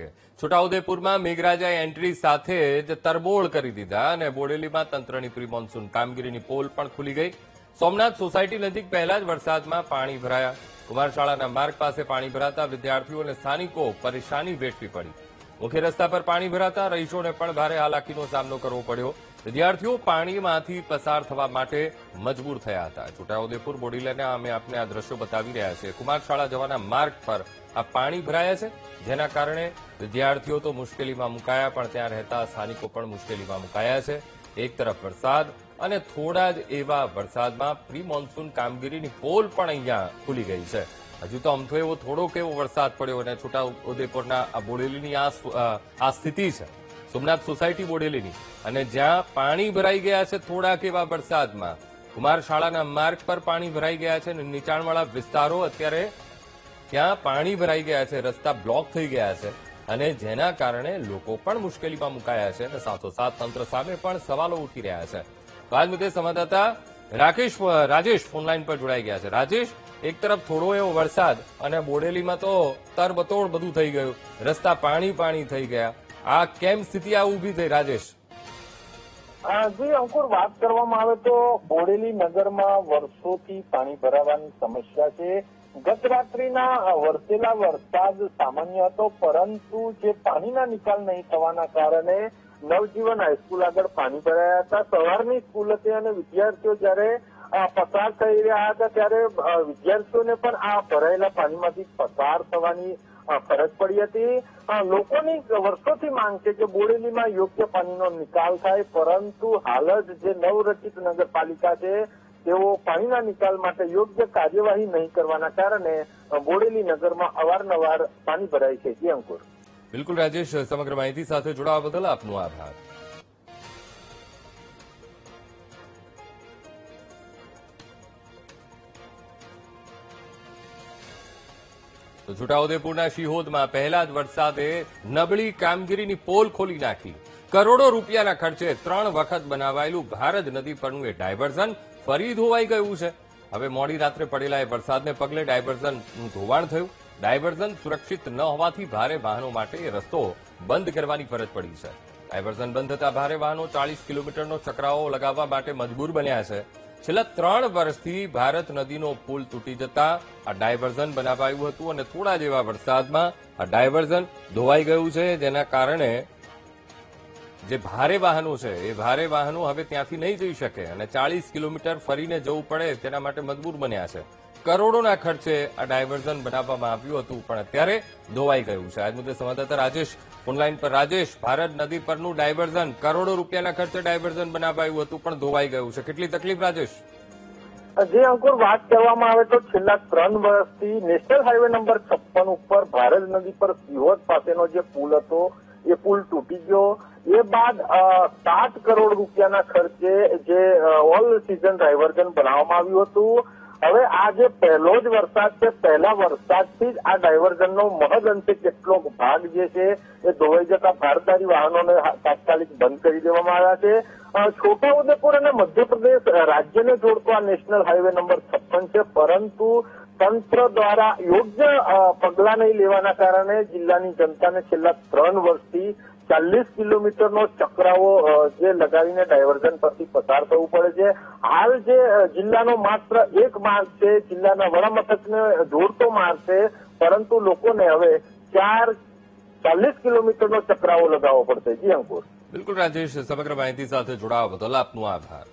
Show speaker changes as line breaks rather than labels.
જોઈએ। છોટાઉદેપુરમાં મેઘરાજાએ એન્ટ્રી સાથે જ તરબોળ કરી દીધા અને બોડેલીમાં તંત્રની પ્રી મોન્સૂન કામગીરીની પોલ પણ ખુલી ગઈ। સોમનાથ સોસાયટી નજીક પહેલા જ વરસાદમાં પાણી ભરાયા। કુમારશાળાના માર્ગ પાસે પાણી ભરાતા વિદ્યાર્થીઓ અને સ્થાનિકો પરેશાની વેઠવી પડી। મુખ્ય રસ્તા પર પાણી ભરાતા રહીશોને પણ ભારે હાલાકીનો સામનો કરવો પડ્યો। વિદ્યાર્થીઓ પાણીમાંથી પસાર થવા માટે મજબૂર થયા હતા। છોટાઉદેપુર બોડેલીના અમે આપને આ દ્રશ્યો બતાવી રહ્યા છીએ। કુમારશાળા જવાના માર્ગ પર આ પાણી ભરાયા છે, જેના કારણે વિદ્યાર્થીઓ તો મુશ્કેલીમાં મુકાયા, પણ ત્યાં રહેતા સ્થાનિકો પણ મુશ્કેલીમાં મુકાયા છે। એક તરફ વરસાદ અને થોડા જ એવા વરસાદમાં પ્રી મોન્સૂન કામગીરીની પોલ પણ અહીંયા ખુલી ગઈ છે। હજુ તો અમથો એવો થોડોક એવો વરસાદ પડ્યો અને છોટાઉદેપુરના આ બોડેલીની આ સ્થિતિ છે, સોમનાથ સોસાયટી બોડેલીની, અને જ્યાં પાણી ભરાઈ ગયા છે થોડાક એવા વરસાદમાં। કુમારશાળાના માર્ગ પર પાણી ભરાઈ ગયા છે અને નીચાણવાળા વિસ્તારો અત્યારે ત્યાં પાણી ભરાઈ ગયા છે, રસ્તા બ્લોક થઈ ગયા છે અને જેના કારણે લોકો પણ મુશ્કેલીમાં મુકાયા છે અને સાથોસાથ તંત્ર સામે પણ સવાલો ઉઠી રહ્યા છે। તો આજ મુદ્દે સંવાદદાતા રાજેશ ફોનલાઈન પર જોડાઈ ગયા છે। રાજેશ, એક તરફ થોડો એવો વરસાદ અને બોડેલીમાં તો તરબતોડ બધું થઈ ગયું, રસ્તા પાણી થઈ ગયા, આ કેમ સ્થિતિ આ ઉભી થઈ રાજેશ?
જી અંકુર, વાત કરવામાં આવે તો બોડેલી નગરમાં વર્ષોથી પાણી ભરાવાની સમસ્યા છે। ગત રાત્રિના વરસેલા વરસાદ સામાન્ય હતો, પરંતુ જે પાણીના નિકાલ નહીં થવાના કારણે નવજીવન હાઈસ્કૂલ આગળ પાણી ભરાયા હતા। સવારની સ્કૂલ હતી અને વિદ્યાર્થીઓ જયારે પસાર થઈ રહ્યા હતા ત્યારે વિદ્યાર્થીઓને પણ આ ભરાયેલા પાણીમાંથી પસાર થવાની ફરજ પડી હતી। લોકોની વર્ષોથી માંગ છે કે બોડેલીમાં યોગ્ય પાણીનો નિકાલ થાય, પરંતુ હાલ જ જે નવરચિત નગરપાલિકા છે તેઓ પાણીના નિકાલ માટે યોગ્ય કાર્યવાહી નહીં કરવાના કારણે બોડેલી નગરમાં અવારનવાર પાણી ભરાય છે। જી અંકુર।
બિલકુલ રાજેશ, સમગ્ર માહિતી સાથે જોડાવા બદલ આપનો આભાર। તો છોટાઉદેપુરના શિહોદમાં પહેલા જ વરસાદે નબળી કામગીરીની પોલ ખોલી નાખી। કરોડો રૂપિયાના ખર્ચે 3 વખત બનાવાયેલું ભારત નદી પરનું એ ડાયવર્ઝન ફરી ધોવાઈ ગયું છે। હવે મોડી રાત્રે પડેલા એ વરસાદને પગલે ડાયવર્ઝનનું ધોવાણ થયું। ડાયવર્ઝન સુરક્ષિત ન હોવાથી ભારે વાહનો માટે એ રસ્તો બંધ કરવાની ફરજ પડી છે। ડાયવર્ઝન બંધ થતા ભારે વાહનો 40 કિલોમીટરનો ચકરાવો લગાવવા માટે મજબૂર બન્યા છે। છેલ્લા 3 વર્ષથી ભારત નદીનો પુલ તૂટી જતા આ ડાયવર્ઝન બનાવાયું હતું અને થોડા જ એવા વરસાદમાં આ ડાયવર્ઝન ધોવાઈ ગયું છે, જેના કારણે જે ભારે વાહનો છે એ ભારે વાહનો હવે ત્યાંથી નહીં જઈ શકે અને 40 કિલોમીટર ફરીને જવું પડે તેના માટે મજબૂર બન્યા છે। કરોડોના ખર્ચે આ ડાયવર્ઝન બનાવવામાં આવ્યું હતું, પણ અત્યારે ધોવાઈ ગયું છે। આજ મુદ્દે સંવાદદાતા રાજેશ ફોનલાઈન પર। રાજેશ, ભારત નદી પરનું ડાયવર્ઝન, કરોડો રૂપિયાના ખર્ચે ડાયવર્ઝન બનાવાયું હતું પણ ધોવાઈ ગયું છે, કેટલી તકલીફ રાજેશ?
જે અંકુર, વાત કરવામાં આવે તો છેલ્લા 3 વર્ષથી નેશનલ હાઈવે નંબર 56 ઉપર ભારત નદી પર સિહોદ પાસેનો જે પુલ હતો એ પુલ તૂટી ગયો। એ બાદ 7 કરોડ રૂપિયાના ખર્ચે જે ઓલ સીઝન ડાયવર્ઝન બનાવવામાં આવ્યું હતું। હવે આ જે પહેલો જ વરસાદ છે, પહેલા વરસાદથી જ આ ડાયવર્ઝનનો મહદ અંશે કેટલોક ભાગ જે છે એ ધોવાઈ જતા ભારદારી વાહનોને તાત્કાલિક બંધ કરી દેવામાં આવ્યા છે। છોટાઉદેપુર અને મધ્યપ્રદેશ રાજ્યને જોડતો આ નેશનલ હાઈવે નંબર 56 છે, પરંતુ તંત્ર દ્વારા યોગ્ય પગલાં નહીં લેવાના કારણે જિલ્લાની જનતાને છેલ્લા 3 વર્ષથી 40 કિલોમીટરનો ચકરાવો જે લગાવીને ડાયવર્ઝન પરથી પસાર થવું પડે છે। હાલ જે જિલ્લાનો માત્ર એક માર્ગ છે, જિલ્લાના વડામથકને જોડતો માર્ગ છે, પરંતુ લોકોને હવે 40 કિલોમીટરનો ચકરાવો લગાવવો પડશે। જી અંકુર।
બિલકુલ રાજેશ, સમગ્ર માહિતી સાથે જોડાવા બદલ આપનો આભાર।